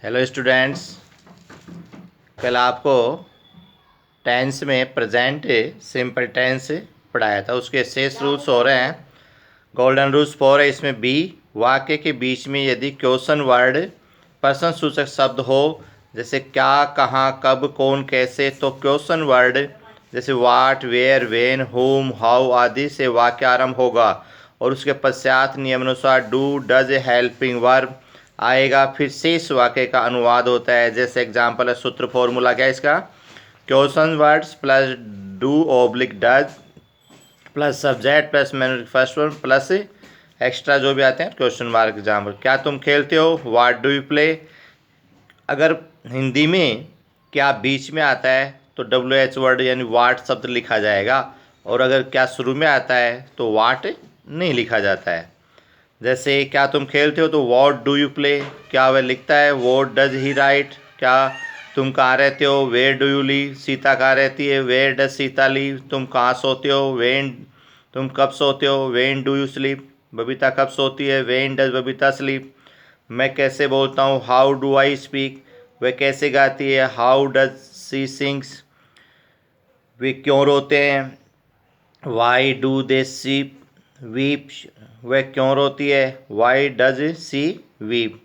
Hello students. कल आपको tense में प्रेजेंट सिंपल टेंस पढ़ाया था। उसके शेष रूल्स हो रहे हैं। गोल्डन रूल्स 4 है। इसमें बी, वाक्य के बीच में यदि क्वेश्चन वर्ड प्रश्न सूचक शब्द हो, जैसे क्या, कहाँ, कब, कौन, कैसे, तो क्वेश्चन वर्ड जैसे वाट, वेयर, वेन, होम, हाउ आदि से वाक्य आरंभ होगा और उसके पश्चात नियमानुसार डू, डज, हेल्पिंग वर्ब आएगा। फिर शेष वाक्य का अनुवाद होता है। जैसे एग्जाम्पल है, सूत्र फॉर्मूला क्या है इसका, question words plus do oblique does plus subject plus man first one plus extra जो भी आते हैं क्वेश्चन मार्क। एग्जाम्पल, क्या तुम खेलते हो, व्हाट डू यू प्ले। अगर हिंदी में क्या बीच में आता है तो डब्ल्यू एच वर्ड यानी वाट शब्द लिखा जाएगा, और अगर क्या शुरू में आता है तो वाट नहीं लिखा जाता है। जैसे क्या तुम खेलते हो तो वॉट डू यू प्ले, क्या वह लिखता है, वॉट डज ही राइट। क्या तुम कहाँ रहते हो, where do you live. Sita कहाँ रहती है, वेयर डज सीता लीव। तुम कहाँ सोते हो, वेन। तुम कब सोते हो, when do you sleep. Babita कब सोती है, वेन डज बबीता स्लीप। मैं कैसे बोलता हूँ, हाउ डू आई स्पीक। वह कैसे गाती है, हाउ डज सी सिंग्स। वे क्यों रोते हैं, वाई डू दे सीप वीप। वह क्यों रोती है, वाई डज सी वीप।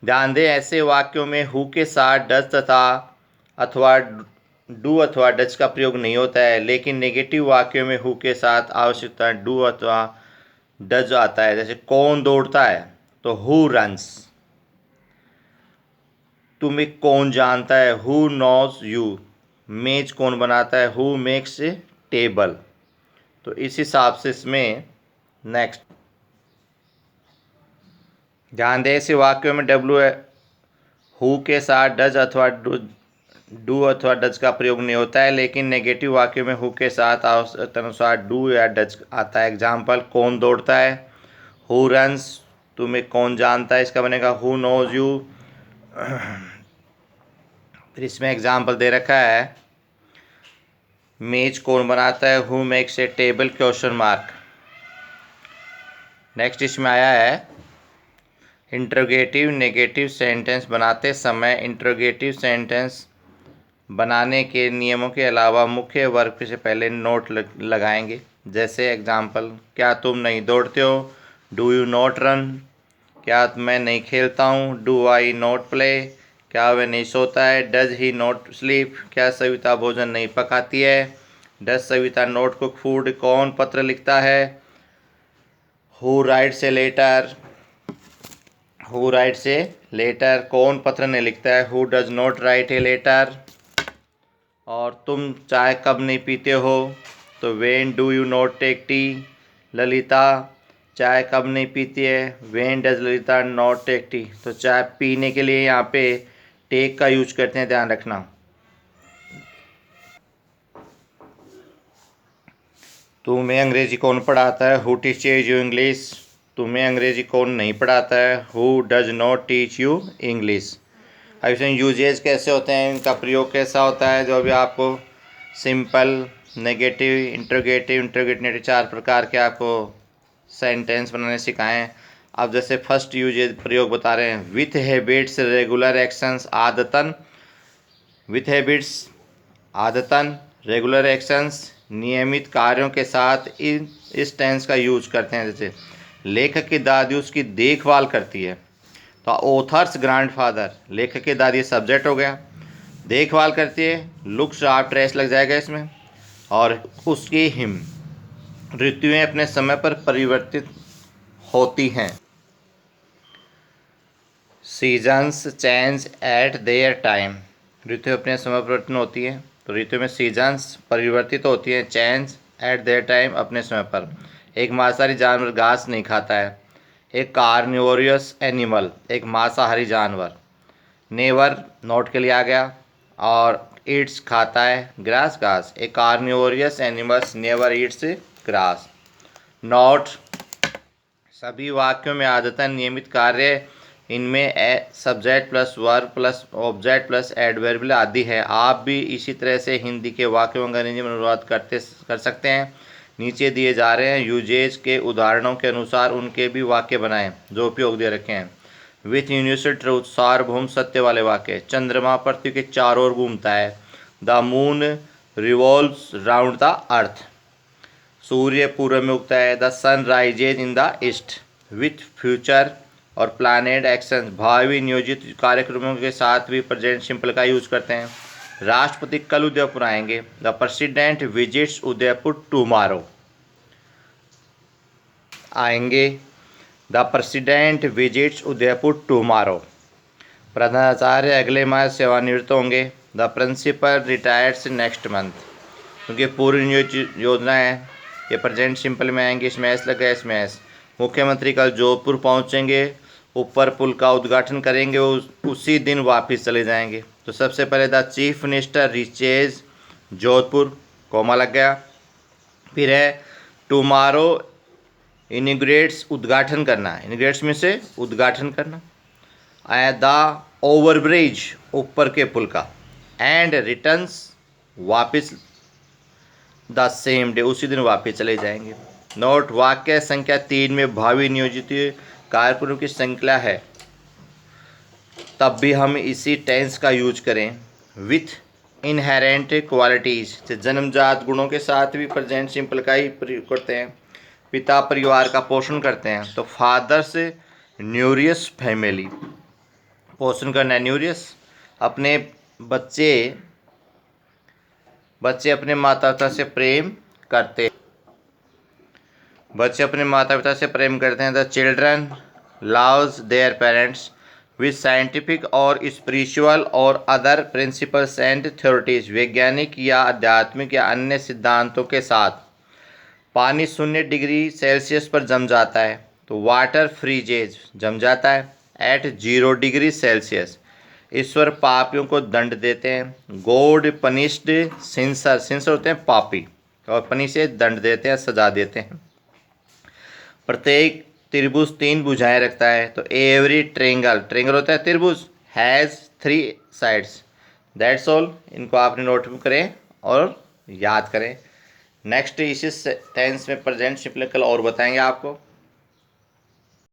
ध्यान दें, ऐसे वाक्यों में हु के साथ डज तथा अथवा डू अथवा डज का प्रयोग नहीं होता है, लेकिन नेगेटिव वाक्यों में हु के साथ आवश्यकता डू अथवा डज आता है। जैसे कौन दौड़ता है तो हु रन्स। तुम्हें कौन जानता है, हु नोज यू। मेज कौन बनाता है, हु मेक्स टेबल। तो इस हिसाब से इसमें नेक्स्ट ध्यान दें, ऐसे वाक्यों में डब्ल्यू हु के साथ डज अथवा डू अथवा डज का प्रयोग नहीं होता है, लेकिन नेगेटिव वाक्यों में हु के साथ आवश्यकता अनुसार डू या डज आता है। एग्जाम्पल, कौन दौड़ता है, हु रन्स। तुम्हें कौन जानता है, इसका बनेगा हु नोज यू। फिर इसमें एग्जाम्पल दे रखा है, मेज कौन बनाता है, who makes a table question mark. Next इसमें आया है, इंट्रोगेटिव नेगेटिव सेंटेंस बनाते समय इंट्रोगेटिव सेंटेंस बनाने के नियमों के अलावा मुख्य वर्ग से पहले नोट लगाएंगे। जैसे एग्जाम्पल, क्या तुम नहीं दौड़ते हो, डू यू नॉट रन। क्या मैं नहीं खेलता हूँ, डू आई नॉट प्ले। क्या वह नहीं सोता है, डज ही नॉट स्लीप। क्या सविता भोजन नहीं पकाती है, does Savita not cook food. कौन पत्र लिखता है, who writes a letter. Who writes a letter. कौन पत्र नहीं लिखता है, who does not write a letter. और तुम चाय कब नहीं पीते हो, तो when do you not take tea. Lalita चाय कब नहीं पीती है, when does Lalita not take tea. तो चाय पीने के लिए यहाँ पे टेक का यूज करते हैं, ध्यान रखना। तुम्हें अंग्रेजी कौन पढ़ाता है, हु टीचेज यू इंग्लिश। तुम्हें अंग्रेजी कौन नहीं पढ़ाता है, who does not teach you English. अब इसमें यूजेज कैसे होते हैं, इनका प्रयोग कैसा होता है, जो अभी आपको सिंपल, नेगेटिव, इंट्रोगेटिव 4 प्रकार के आपको सेंटेंस बनाने सिखाए हैं। अब जैसे फर्स्ट यूजेज प्रयोग बता रहे हैं, विथ हैबिट्स रेगुलर एक्शंस आदतन। विथ हैबिट्स आदतन, रेगुलर एक्शंस नियमित कार्यों के साथ इस टेंस का यूज करते हैं। जैसे लेखक की दादी उसकी देखभाल करती है, तो ऑथर्स ग्रैंडफादर, लेखक की दादी सब्जेक्ट हो गया, देखभाल करती है, लुक्स आफ्टर एस लग जाएगा इसमें। और उसकी हिम, ऋतुएं अपने समय पर परिवर्तित होती हैं। Seasons change at their time, ऋतु अपने समय पर परिवर्तन होती है, तो ऋतु में सीजन्स परिवर्तित होती है, चेंज एट देयर टाइम अपने समय पर। एक मांसाहारी जानवर घास नहीं खाता है, एक कार्निवोरियस एनिमल, एक मांसाहारी जानवर। नेवर नोट के लिए आ गया, और ईट्स खाता है ग्रास घास, a carnivorous animals never eats grass. Note, सभी वाक्यों में आदतन नियमित कार्य, इनमें subject plus verb plus object plus adverbial आदि है। आप भी इसी तरह से हिंदी के वाक्यों का अंग्रेजी में अनुवाद कर सकते हैं। नीचे दिए जा रहे हैं यूजेज के उदाहरणों के अनुसार उनके भी वाक्य बनाएं जो उपयोग दे रखे हैं। विथ यूनिवर्सल ट्रूथ, सार्वभौम सत्य वाले वाक्य। चंद्रमा पृथ्वी के चारों ओर घूमता है। The moon revolves round the earth. सूर्य पूर्व में उगता है। The sun rises in the east. With future और प्लानेड एक्शन, भावी नियोजित कार्यक्रमों के साथ भी प्रेजेंट सिंपल का यूज करते हैं। राष्ट्रपति कल उदयपुर आएंगे। The president visits Udaipur tomorrow. आएंगे। The president visits Udaipur tomorrow. प्रधानाचार्य अगले माह सेवानिवृत्त होंगे। The principal retires next month. क्योंकि पूर्व नियोजित योजना है, ये प्रेजेंट सिंपल में आएंगे। इसमें एस लगा, इसमें एस। मुख्यमंत्री कल जोधपुर पहुंचेंगे, ऊपर पुल का उद्घाटन करेंगे, उसी दिन वापस चले जाएंगे। तो सबसे पहले the chief minister reaches Jodhpur, comma लग गया। फिर है टुमारो इनिग्रेट्स, उद्घाटन करना। इनिग्रेट्स में से उद्घाटन करना। आया द ओवरब्रिज, ऊपर के पुल का। एंड रिटर्न्स, वापस द सेम डे, उसी दिन वापस चले जाएंगे। नोट, वाक्य संख्या 3 में भावी नियोजित कार्यक्रमों की संख्या है, तब भी हम इसी टेंस का यूज करें। विथ इनहेरेंट क्वालिटीज, जन्मजात गुणों के साथ भी प्रेजेंट सिंपल का ही प्रयोग करते हैं। पिता परिवार का पोषण करते हैं, तो फादर्स न्यूरियस फैमिली, पोषण करना है न्यूरियस। अपने बच्चे अपने माता पिता से प्रेम करते हैं। The children loves their parents with scientific और स्पिरिचुअल और अदर प्रिंसिपल्स एंड थ्योरिटीज, वैज्ञानिक या आध्यात्मिक या अन्य सिद्धांतों के साथ। पानी 0 डिग्री सेल्सियस पर जम जाता है, तो वाटर फ्रीजेज, जम जाता है एट 0 डिग्री सेल्सियस। ईश्वर पापियों को दंड देते हैं। गॉड पनिश्ड सिंसर, सिंसर होते हैं पापी, और पनिश से दंड देते हैं, सजा देते हैं। प्रत्येक त्रिभुज 3 भुजाएं रखता है, तो एवरी ट्रेंगल होता है त्रिभुज, हैज़ 3 साइड्स। That's all. इनको आपने नोट करें और याद करें। नेक्स्ट इसी टेंस में प्रेजेंट सिंपल कल और बताएंगे आपको।